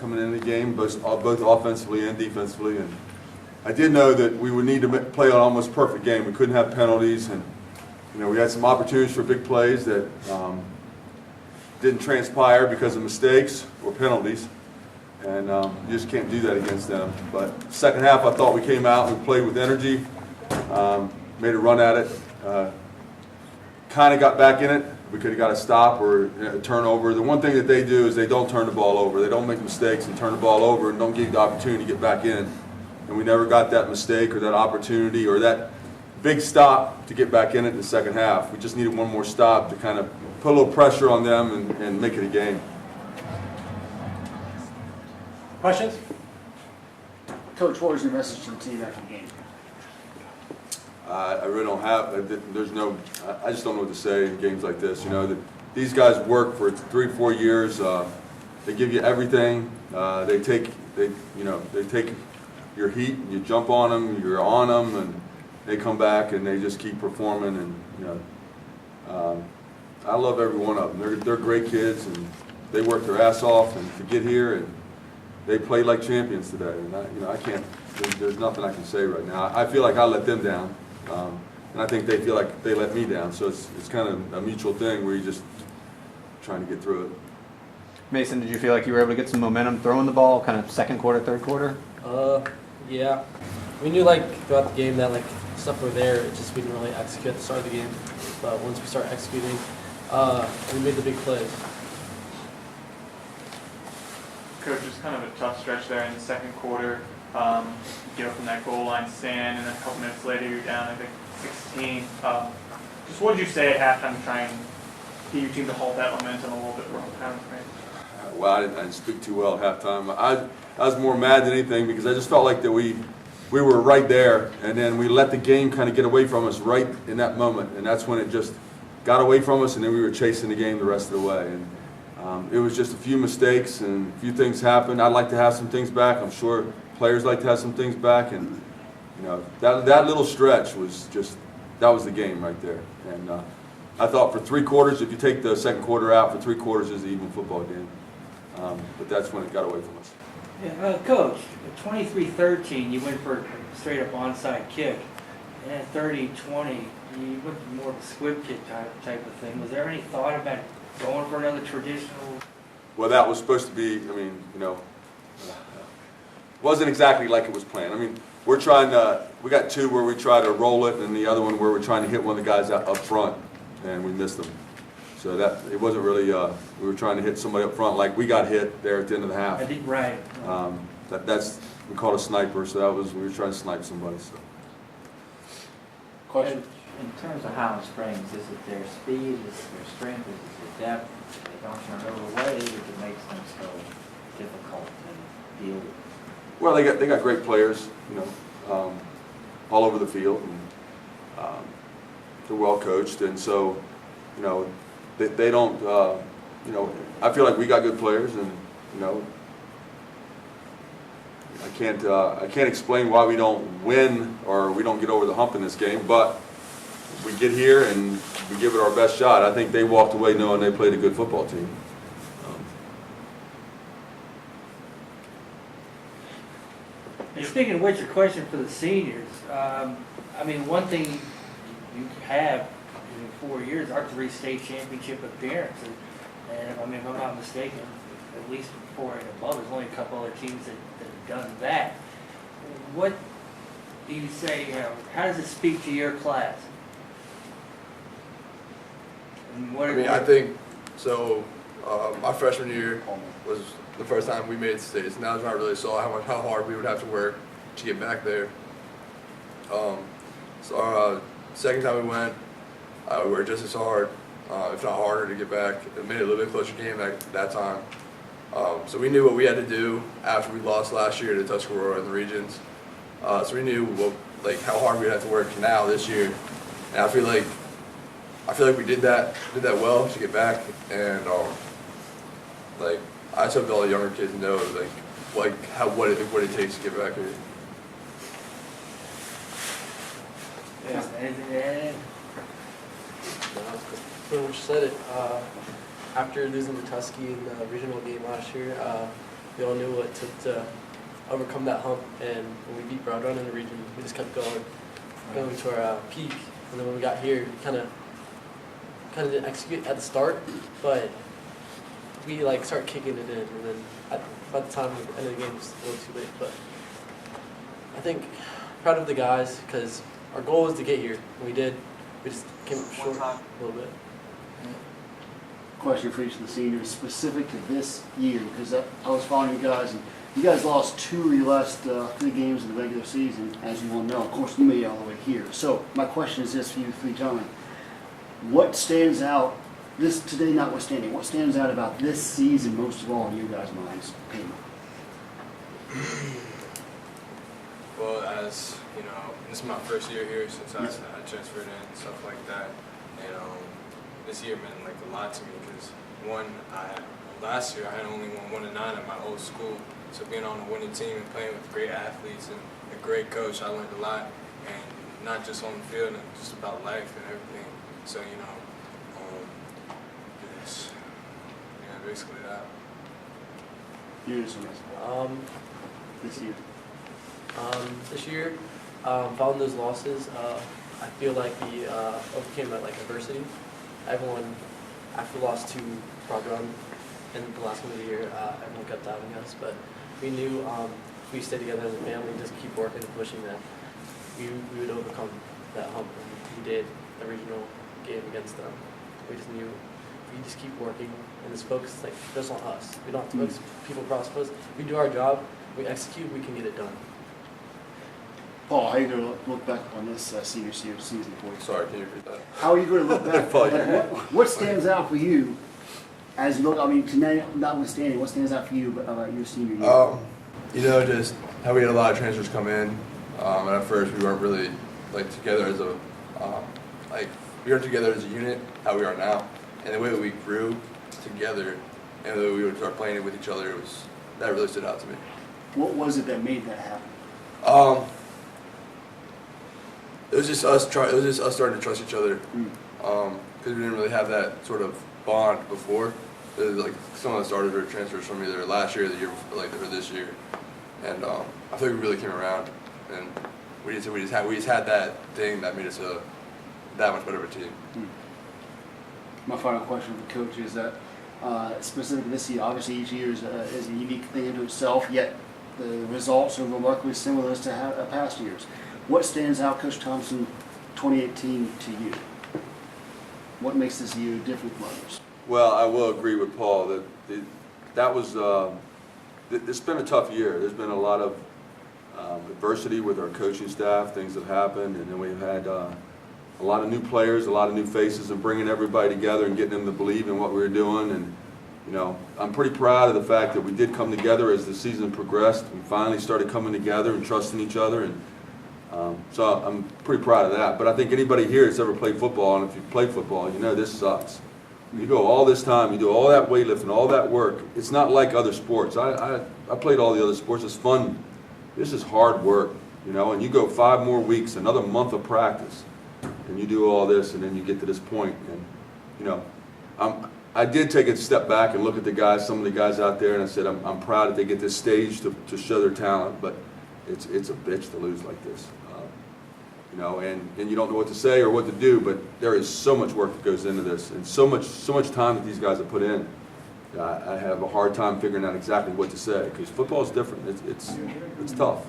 coming into the game, both offensively and defensively. And I did know that we would need to play an almost perfect game. We couldn't have penalties, and we had some opportunities for big plays that didn't transpire because of mistakes or penalties. And you just can't do that against them. But second half, I thought we came out and we played with energy, made a run at it, kind of got back in it. We could have got a stop or a turnover. The one thing that they do is they don't turn the ball over. They don't make mistakes and turn the ball over and don't give you the opportunity to get back in. And we never got that mistake or that opportunity or that big stop to get back in it in the second half. We just needed one more stop to kind of put a little pressure on them and make it a game. Questions? Coach, what was your message to the team after the game? I really don't have. I just don't know what to say in games like this. These guys work for 3-4 years. They give you everything. They take your heat and you jump on them. You're on them, and they come back and they just keep performing. And I love every one of them. They're great kids, and they work their ass off and to get here, and they played like champions today. And I can't. There's nothing I can say right now. I feel like I let them down. And I think they feel like they let me down. So it's kind of a mutual thing where you're just trying to get through it. Mason, did you feel like you were able to get some momentum throwing the ball, kind of second quarter, third quarter? Yeah. We knew throughout the game that stuff were there. It just we didn't really execute at the start of the game. But once we start executing, we made the big plays. Coach, just kind of a tough stretch there in the second quarter. You from that goal line stand, and then a couple minutes later you're down, I think, 16. Just what did you say at halftime to try and get your team to halt that momentum a little bit more? Well, I didn't speak too well at halftime. I was more mad than anything because I just felt like that we were right there, and then we let the game kind of get away from us right in that moment, and that's when it just got away from us, and then we were chasing the game the rest of the way. And it was just a few mistakes and a few things happened. I'd like to have some things back. I'm sure players like to have some things back, and that little stretch was that was the game right there. And I thought for 3 quarters, if you take the second quarter out, for 3 quarters is an even football game. But that's when it got away from us. Yeah, Coach, 23-13, you went for a straight-up onside kick. And at 30-20, you went more of a squib kick type of thing. Was there any thought about going for another traditional? Well, that was supposed to be, wasn't exactly like it was planned. We're trying to, we got 2 where we try to roll it, and the other one where we're trying to hit one of the guys up front, and we missed them. So it wasn't really, we were trying to hit somebody up front like we got hit there at the end of the half. I think, right. We called a sniper, so we were trying to snipe somebody. So. Question? In terms of Highland Springs, is it their speed, is it their strength, is it their depth? They don't turn over ways, it makes them so difficult to deal with. Well, they got great players, all over the field, and they're well coached, and so they don't. I feel like we got good players, and I can't explain why we don't win or we don't get over the hump in this game, but we get here and we give it our best shot. I think they walked away knowing they played a good football team. And speaking of which, a question for the seniors. One thing you have in 4 years are 3 state championship appearances. And if I'm not mistaken, at least 4 and above, there's only a couple other teams that have done that. What do you say, how does it speak to your class? And I think, so my freshman year was the first time we made states, and that was when I really saw how hard we would have to work to get back there. So our second time we went, we worked just as hard, if not harder, to get back. It made it a little bit closer game at that time. So we knew what we had to do after we lost last year to Tuscarora in the regions. So we knew how hard we'd have to work now this year. And I feel like we did that well to get back, and I just hope all the younger kids know what it takes to get back here. Yeah. And Pretty much said it. After losing to Tusky in the regional game last year, we all knew what it took to overcome that hump, and when we beat Broad Run in the region, we just kept going to our peak. And then when we got here, we kind of didn't execute at the start, but we like started kicking it in, and then by the time the end of the game, it was a little too late. But I think proud of the guys because our goal was to get here, and we did. We just came up short a little bit. Question for each of the seniors specific to this year, because I was following you guys, and you guys lost 2 of your last 3 games in the regular season, as you all know. Of course, you made it all the way here. So my question is this for you 3 gentlemen. What stands out, this today notwithstanding, what stands out about this season most of all in you guys' minds? Peyton. Well, as you know, this is my first year here since I transferred in and stuff like that. And this year meant like a lot to me because last year I had only won 1 and 9 at my old school. So being on a winning team and playing with great athletes and a great coach, I learned a lot, and not just on the field, and just about life and everything. So basically that. You just this year. This year, following those losses, I feel like we overcame that like adversity. Everyone, after we lost to Broad Run in the last game of the year, everyone kept doubting us, but we knew if we stayed together as a family, just keep working and pushing, that we would overcome that hump, and we did the regional game against them. We just knew if we just keep working and just focus like just on us. We don't have to focus people across us. We do our job, we execute, we can get it done. Paul, how are you going to look back on this senior season for you? Sorry, can you repeat that? How are you going to look back? What stands out for you as you look, I mean, tonight notwithstanding, what stands out for you about your senior year? Just how we had a lot of transfers come in. And at first we weren't really together as a we weren't together as a unit. How we are now, and the way that we grew together, and the way we would start playing it with each other, that really stood out to me. What was it that made that happen? It was just us starting to trust each other, because we didn't really have that sort of bond before. Like some of the starters were transfers from either last year or the year before, or this year, and I think we really came around, and we just had that thing that made us that much better of a team. My final question for the coach is that specifically this year, obviously each year is a unique thing into itself, yet the results are remarkably similar to past years. What stands out, Coach Thompson, 2018 to you? What makes this year different from others? Well, I will agree with Paul that that was it's been a tough year. There's been a lot of adversity with our coaching staff. Things have happened, and then we've had a lot of new players, a lot of new faces, and bringing everybody together and getting them to believe in what we were doing. And I'm pretty proud of the fact that we did come together as the season progressed. We finally started coming together and trusting each other, and so I'm pretty proud of that. But I think anybody here that's ever played football, and if you play football, you know this sucks. You go all this time, you do all that weightlifting, all that work. It's not like other sports. I played all the other sports. It's fun. This is hard work, and you go 5 more weeks, another month of practice, and you do all this, and then you get to this point. And, I did take a step back and look at the guys, some of the guys out there, and I said, I'm proud that they get this stage to show their talent, but it's a bitch to lose like this. And you don't know what to say or what to do, but there is so much work that goes into this, and so much time that these guys have put in. I have a hard time figuring out exactly what to say, because football is different. It's tough.